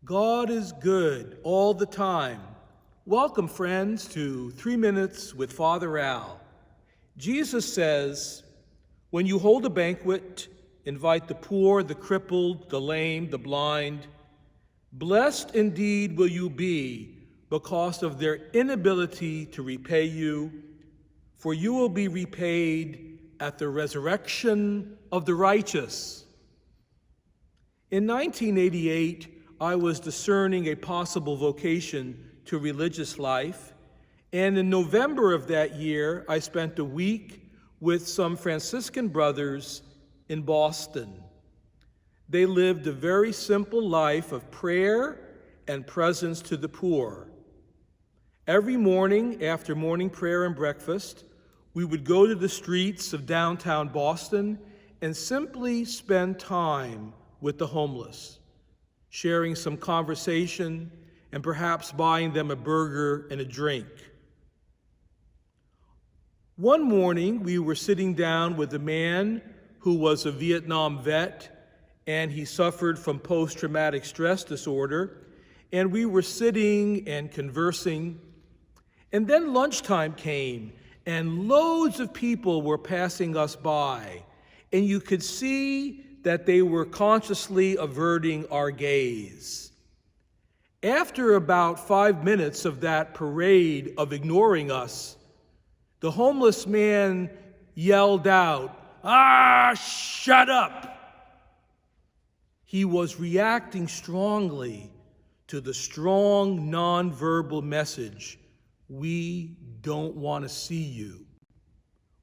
God is good all the time. Welcome, friends, to 3 Minutes with Father Al. Jesus says, when you hold a banquet, invite the poor, the crippled, the lame, the blind. Blessed indeed will you be because of their inability to repay you, for you will be repaid at the resurrection of the righteous. In 1988, I was discerning a possible vocation to religious life, and in November of that year, I spent a week with some Franciscan brothers in Boston. They lived a very simple life of prayer and presence to the poor. Every morning, after morning prayer and breakfast, we would go to the streets of downtown Boston and simply spend time with the homeless, sharing some conversation and perhaps buying them a burger and a drink. One morning, we were sitting down with a man who was a Vietnam vet, and he suffered from post-traumatic stress disorder, and we were sitting and conversing. And then lunchtime came, and loads of people were passing us by, and you could see that they were consciously averting our gaze. After about 5 minutes of that parade of ignoring us, the homeless man yelled out, shut up! He was reacting strongly to the strong nonverbal message, we don't want to see you.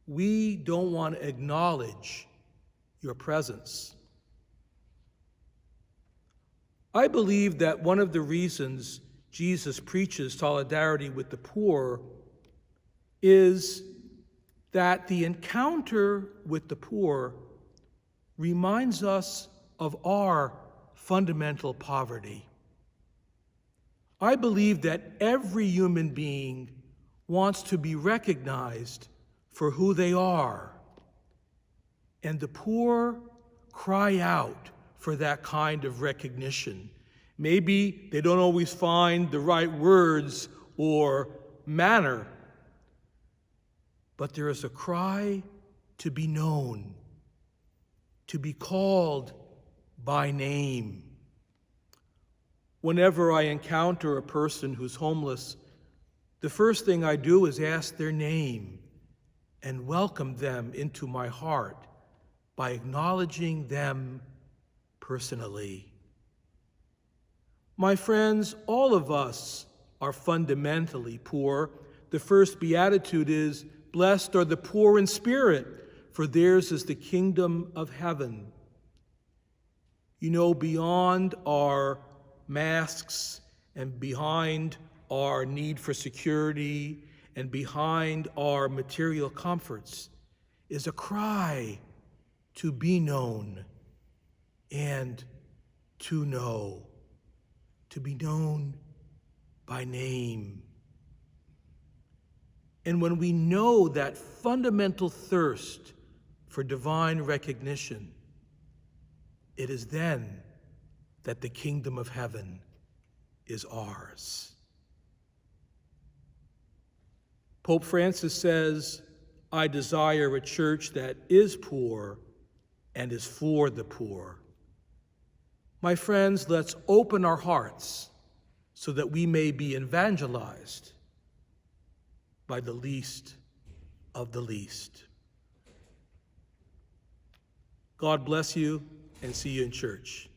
We don't want to acknowledge your presence. I believe that one of the reasons Jesus preaches solidarity with the poor is that the encounter with the poor reminds us of our fundamental poverty. I believe that every human being wants to be recognized for who they are, and the poor cry out for that kind of recognition. Maybe they don't always find the right words or manner, but there is a cry to be known, to be called by name. Whenever I encounter a person who's homeless, the first thing I do is ask their name and welcome them into my heart by acknowledging them personally. My friends, all of us are fundamentally poor. The first beatitude is, blessed are the poor in spirit, for theirs is the kingdom of heaven. You know, beyond our masks and behind our need for security and behind our material comforts is a cry to be known and to know, to be known by name. And when we know that fundamental thirst for divine recognition, it is then that the kingdom of heaven is ours. Pope Francis says, I desire a church that is poor and is for the poor. My friends, let's open our hearts so that we may be evangelized by the least of the least. God bless you, and see you in church.